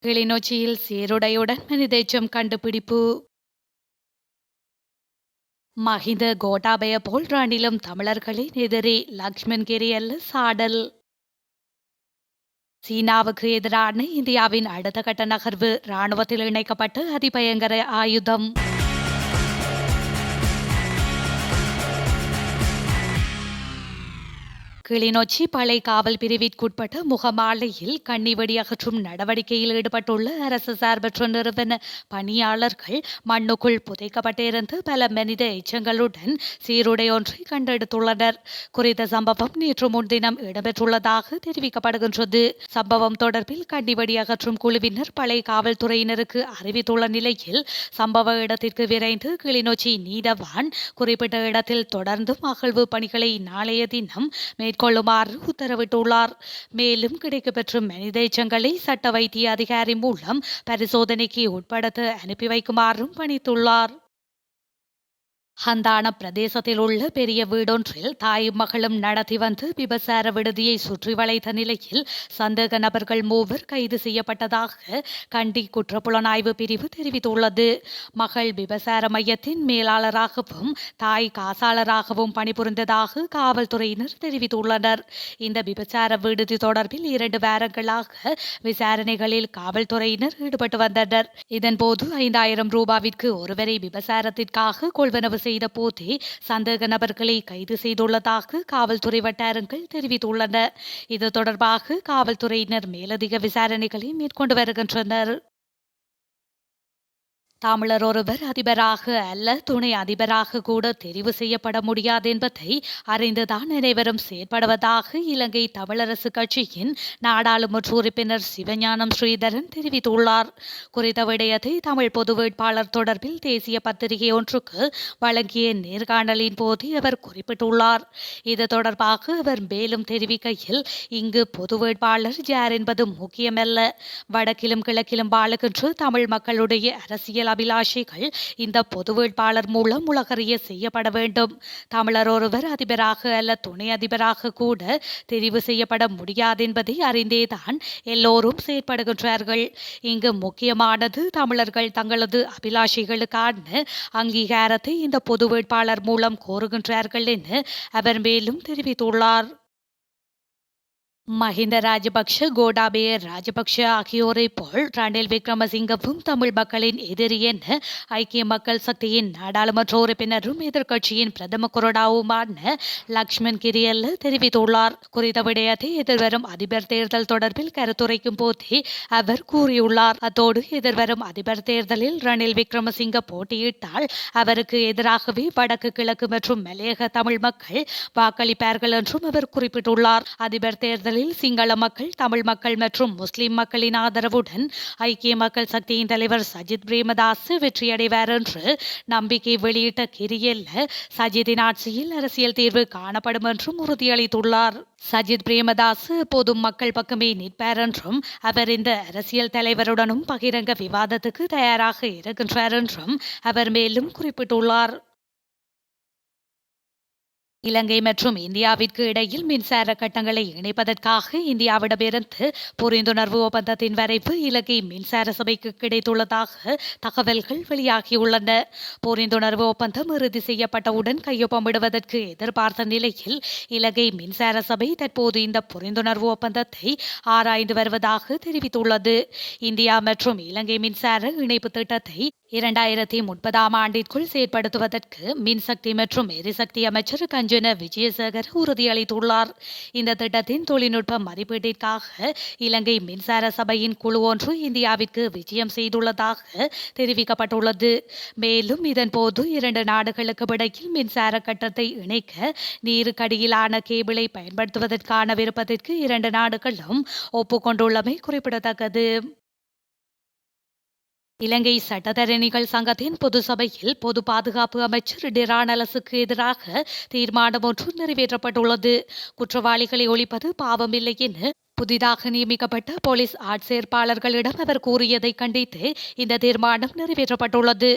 கிளிநொச்சியில் சீருடையுடன் மனிதேச்சம் கண்டுபிடிப்பு. மஹிந்த கோட்டாபய போல் ரணிலும் தமிழர்களின் எதிரி, லக்ஷ்மன் கிரியல்ல சாடல். சீனாவுக்கு எதிரான இந்தியாவின் அடுத்த கட்ட நகர்வு, ராணுவத்தில் இணைக்கப்பட்டு அதிபயங்கர ஆயுதம். கிளிநொச்சி பழைய காவல் பிரிவிற்குட்பட்ட முகமாலையில் கண்ணிவெடி அகற்றும் நடவடிக்கையில் ஈடுபட்டுள்ள அரசு சார்பற்ற நிறுவன பணியாளர்கள் மண்ணுக்குள் புதைக்கப்பட்டிருந்து பல மனித எச்சங்களுடன் சீருடை ஒன்றை கண்டெடுத்துள்ளனர். குறித்த சம்பவம் நேற்று முன்தினம் இடம்பெற்றுள்ளதாக தெரிவிக்கப்படுகின்றது. சம்பவம் தொடர்பில் கண்ணிவெடி அகற்றும் குழுவினர் பழைய காவல்துறையினருக்கு அறிவித்துள்ள நிலையில் சம்பவ இடத்திற்கு விரைந்து கிளிநொச்சி நீதவான் குறிப்பிட்ட இடத்தில் தொடர்ந்தும் அகழ்வு பணிகளை நாளைய தினம் கொள்ளுமாறு உத்தரவிட்டுள்ளார். மேலும் கிடைக்கப்பெற்ற மனித எச்சங்களை சட்ட வைத்திய அதிகாரி மூலம் பரிசோதனைக்கு உட்படுத்த அனுப்பி வைக்குமாறும் பணித்துள்ளார். ஹந்தான பிரதேசத்தில் உள்ள பெரிய வீடொன்றில் தாயும் மகளும் நடத்தி வந்து விபசார விடுதியை சுற்றி வளைத்த நிலையில் சந்தேக நபர்கள் 3 கைது செய்யப்பட்டதாக கண்டி குற்றப்புலனாய்வு பிரிவு தெரிவித்துள்ளது. மகள் விபசார மையத்தின் மேலாளராகவும் தாய் காசாளராகவும் பணிபுரிந்ததாக காவல்துறையினர் தெரிவித்துள்ளனர். இந்த விபசார விடுதி தொடர்பில் 2 வாரங்களாக விசாரணைகளில் காவல்துறையினர் ஈடுபட்டு வந்தனர். இதன்போது 5000 ரூபாவிற்கு ஒருவரை விபசாரத்திற்காக கொள்வனவு செய்த போதே சந்தேக நபர்களை கைது செய்துள்ளதாக காவல்துறை வட்டாரங்கள் தெரிவித்துள்ளன. இது தொடர்பாக காவல்துறையினர் மேலதிக விசாரணைகளை மேற்கொண்டு வருகின்றனர். தமிழர் ஒருவர் அதிபராக அல்ல துணை அதிபராக கூட தெரிவு செய்யப்பட முடியாது என்பதை அறிந்துதான் அனைவரும் செயற்படுவதாக இலங்கை தமிழரசு கட்சியின் நாடாளுமன்ற உறுப்பினர் சிவஞானம் ஸ்ரீதரன் தெரிவித்துள்ளார். குறித்த விடயத்தை தமிழ் பொது வேட்பாளர் தொடர்பில் தேசிய பத்திரிகை ஒன்றுக்கு வழங்கிய நேர்காணலின் போது அவர் குறிப்பிட்டுள்ளார். இது தொடர்பாக அவர் மேலும் தெரிவிக்கையில், இங்கு பொது வேட்பாளர் யார் என்பது முக்கியமல்ல. வடக்கிலும் கிழக்கிலும் வாழுகின்ற தமிழ் மக்களுடைய அரசியல் அபிலாஷைகள் இந்த பொது வேட்பாளர் மூலம் உலகறிய செய்யப்பட வேண்டும். தமிழர் ஒருவர் அதிபராக அல்ல துணை அதிபராக கூட தெரிவு செய்யப்பட முடியாது என்பதை அறிந்தேதான் எல்லோரும் செயற்படுகின்றார்கள். இங்கு முக்கியமானது தமிழர்கள் தங்களது அபிலாஷைகளுக்கான அங்கீகாரத்தை இந்த பொது வேட்பாளர் மூலம் கோருகின்றார்கள் என அவர் மேலும் தெரிவித்துள்ளார். மஹிந்த ராஜபக்ஷ கோட்டாபய ராஜபக்ஷ ஆகியோரை போல் ரணில் விக்ரமசிங்கவும் தமிழ் மக்களின் எதிரி என ஐக்கிய மக்கள் சக்தியின் நாடாளுமன்ற உறுப்பினரும் எதிர்க்கட்சியின் பிரதம கொறடாவுமான லக்ஷ்மன் கிரியல்ல தெரிவித்துள்ளார். குறித்த விடயத்தை எதிர்வரும் அதிபர் தேர்தல் தொடர்பில் கருத்துரைக்கும் போதே அவர் கூறியுள்ளார். அத்தோடு எதிர்வரும் அதிபர் தேர்தலில் ரணில் விக்ரமசிங்க போட்டியிட்டால் அவருக்கு எதிராகவே வடக்கு கிழக்கு மற்றும் மலையக தமிழ் மக்கள் வாக்களிப்பார்கள் என்றும் அவர் குறிப்பிட்டுள்ளார். அதிபர் தேர்தலில் சிங்கள மக்கள் தமிழ் மக்கள் மற்றும் முஸ்லிம் மக்களின் ஆதரவுடன் ஐக்கிய மக்கள் சக்தியின் தலைவர் சஜித் பிரேமதாஸ் வெற்றியடைவார் என்று நம்பிக்கை வெளியிட்ட கிரியல்ல சஜித்தின் ஆட்சியில் அரசியல் தீர்வு காணப்படும் என்றும் உறுதியளித்துள்ளார். சஜித் பிரேமதாஸ் பொதும் மக்கள் பக்கமே நிற்பார் என்றும் அவர் இந்த அரசியல் தலைவருடனும் பகிரங்க விவாதத்துக்கு தயாராக இருக்கின்றார் என்றும் அவர் மேலும் குறிப்பிட்டுள்ளார். இலங்கை மற்றும் இந்தியாவிற்கு இடையில் மின்சார கட்டங்களை இணைப்பதற்காக இந்தியாவிடமிருந்து புரிந்துணர்வு ஒப்பந்தத்தின் வரைவு இலங்கை மின்சார சபைக்கு கிடைத்துள்ளதாக தகவல்கள் வெளியாகியுள்ளன. புரிந்துணர்வு ஒப்பந்தம் இறுதி செய்யப்பட்டவுடன் கையொப்பமிடுவதற்கு எதிர்பார்த்த நிலையில் இலங்கை மின்சார சபை தற்போது இந்த புரிந்துணர்வு ஒப்பந்தத்தை ஆராய்ந்து வருவதாக தெரிவித்துள்ளது. இந்தியா மற்றும் இலங்கை மின்சார இணைப்பு திட்டத்தை 2030 ஆண்டிற்குள் செயற்படுத்துவதற்கு மின்சக்தி மற்றும் எரிசக்தி அமைச்சர் கஞ்சன விஜயசேகர் உறுதியளித்துள்ளார். இந்த திட்டத்தின் தொழில்நுட்ப மதிப்பீட்டிற்காக இலங்கை மின்சார சபையின் குழு ஒன்று இந்தியாவிற்கு விஜயம் செய்துள்ளதாக தெரிவிக்கப்பட்டுள்ளது. மேலும் இதன்போது 2 நாடுகளுக்கு இடையில் மின்சார கட்டத்தை இணைக்க நீருக்கடியிலான கேபிளை பயன்படுத்துவதற்கான விருப்பத்திற்கு 2 நாடுகளும் ஒப்புக்கொண்டுள்ளமை குறிப்பிடத்தக்கது. இலங்கை சட்டத்தரணிகள் சங்கத்தின் பொது சபையில் பொது பாதுகாப்பு அமைச்சர் டிரானலசுக்கு எதிராக தீர்மானம் ஒன்று நிறைவேற்றப்பட்டுள்ளது. குற்றவாளிகளை ஒழிப்பது பாவமில்லை என புதிதாக நியமிக்கப்பட்ட போலீஸ் ஆட்சேர்ப்பாளர்களிடம் அவர் கூறியதை கண்டித்து இந்த தீர்மானம் நிறைவேற்றப்பட்டுள்ளது.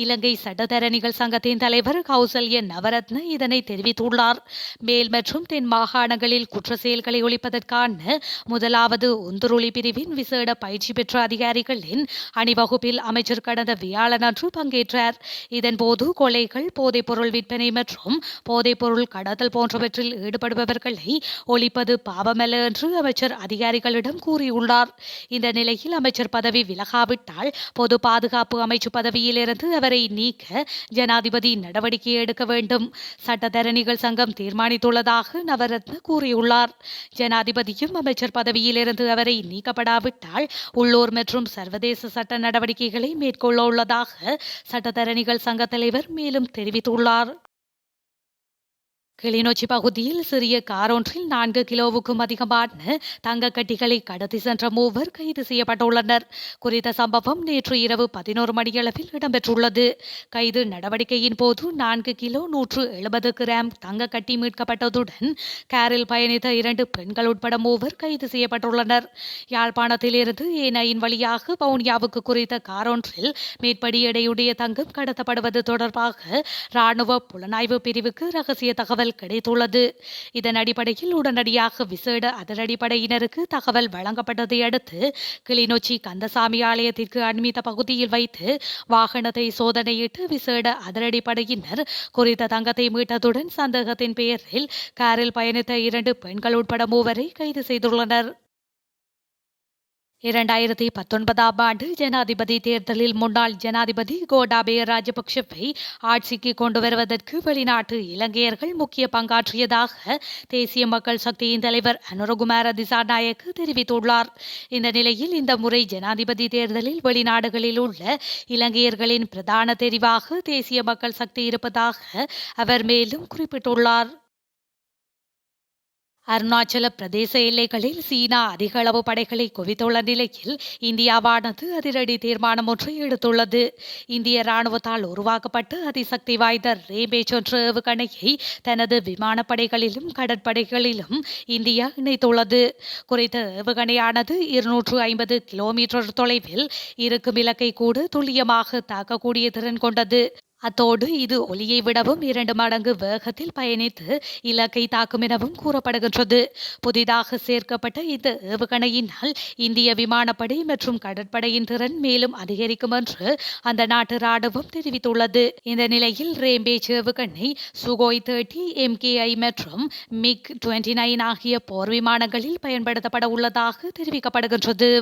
இலங்கை சட்டத்தரணிகள் சங்கத்தின் தலைவர் கௌசல்ய நவரத்ன இதனை தெரிவித்துள்ளார். மேல் மற்றும் தென் மாகாணங்களில் குற்ற செயல்களை ஒழிப்பதற்கான முதலாவது ஒந்துருளி பிரிவின் விசேட பயிற்சி பெற்ற அதிகாரிகளின் அணிவகுப்பில் அமைச்சர் கடந்த வியாழனன்று பங்கேற்றார். இதன்போது கொலைகள், போதைப்பொருள் விற்பனை மற்றும் போதைப்பொருள் கடத்தல் போன்றவற்றில் ஈடுபடுபவர்களை ஒழிப்பது பாவமல்ல என்று அமைச்சர் அதிகாரிகளிடம் கூறியுள்ளார். இந்த நிலையில் அமைச்சர் பதவி விலகாவிட்டால் பொது பாதுகாப்பு அமைச்சு பதவியிலிருந்து அவரை நீக்க ஜனாதிபதி நடவடிக்கை எடுக்க வேண்டும் சட்டத்தரணிகள் சங்கம் தீர்மானித்துள்ளதாக நவரத்ன கூறியுள்ளார். ஜனாதிபதியும் அமைச்சர் பதவியிலிருந்து அவரை நீக்கப்படாவிட்டால் உள்ளூர் மற்றும் சர்வதேச சட்ட நடவடிக்கைகளை மேற்கொள்ள உள்ளதாக சட்டத்தரணிகள் சங்க தலைவர் மேலும் தெரிவித்துள்ளார். கிளிநொச்சி பகுதியில் சிறிய காரொன்றில் 4 கிலோவுக்கும் அதிகமான தங்க கட்டிகளை கடத்தி சென்ற மூவர் கைது செய்யப்பட்டுள்ளனர். குறித்த சம்பவம் நேற்று இரவு 11 மணியளவில் இடம்பெற்றுள்ளது. கைது நடவடிக்கையின் போது 4 கிலோ 170 கிராம் தங்க கட்டி மீட்கப்பட்டதுடன் காரில் பயணித்த 2 பெண்கள் உட்பட மூவர் கைது செய்யப்பட்டுள்ளனர். யாழ்ப்பாணத்திலிருந்து A9 வழியாக வவுனியாவுக்கு குறித்த காரொன்றில் மேற்படி எடையுடைய தங்கம் கடத்தப்படுவது தொடர்பாக ராணுவ புலனாய்வு பிரிவுக்கு ரகசிய தகவல் கிடைத்துள்ளது. இதன் அடிப்படையில் உடனடியாக விசேட அதிரடிப்படையினருக்கு தகவல் வழங்கப்பட்டதை அடுத்து கிளிநொச்சி கந்தசாமி ஆலயத்திற்கு அண்மித்த பகுதியில் வைத்து வாகனத்தை சோதனையிட்டு விசேட அதிரடிப்படையினர் குறித்த தங்கத்தை மீட்டதுடன் சந்தேகத்தின் பெயரில் காரில் பயணித்த 2 பெண்கள் உட்பட மூவரை கைது செய்துள்ளனர். 2019ஆம் ஆண்டு ஜனாதிபதி தேர்தலில் முன்னாள் ஜனாதிபதி கோட்டாபய ராஜபக்ஷவை ஆட்சிக்கு கொண்டு வருவதற்கு வெளிநாட்டு இலங்கையர்கள் முக்கிய பங்காற்றியதாக தேசிய மக்கள் சக்தியின் தலைவர் அனுரகுமார திசாநாயக்க தெரிவித்துள்ளார். இந்த நிலையில் இந்த முறை ஜனாதிபதி தேர்தலில் வெளிநாடுகளில் உள்ள இலங்கையர்களின் பிரதான தெரிவாக தேசிய மக்கள் சக்தி இருப்பதாக அவர் மேலும் குறிப்பிட்டுள்ளார். அருணாச்சல பிரதேச எல்லைகளில் சீனா அதிக அளவு படைகளை குவித்துள்ள நிலையில் இந்தியாவானது அதிரடி தீர்மானம் ஒன்றை எடுத்துள்ளது. இந்திய ராணுவத்தால் உருவாக்கப்பட்ட அதிசக்தி வாய்ந்த ரேம்பேஜ் என்ற ஏவுகணையை தனது விமானப்படைகளிலும் கடற்படைகளிலும் இந்தியா இணைத்துள்ளது. குறித்த ஏவுகணையானது 250 கிலோமீட்டர் தொலைவில் இருக்கும் இலக்கை கூட துல்லியமாக தாக்கக்கூடிய திறன் கொண்டது. அத்தோடு இது ஒலியை விடவும் 2 மடங்கு வேகத்தில் பயணித்து இலக்கை தாக்கும் எனவும் கூறப்படுகின்றது. புதிதாக சேர்க்கப்பட்ட இந்த ஏவுகணையினால் இந்திய விமானப்படை மற்றும் கடற்படையின் திறன் மேலும் அதிகரிக்கும் என்று அந்த நாட்டு ராணுவம் தெரிவித்துள்ளது. இந்த நிலையில் ரேம்பேஜ் ஏவுகணை சுகோய் 30, MKI மற்றும் MiG-29 ஆகிய போர் விமானங்களில் பயன்படுத்தப்பட உள்ளதாக தெரிவிக்கப்படுகின்றது.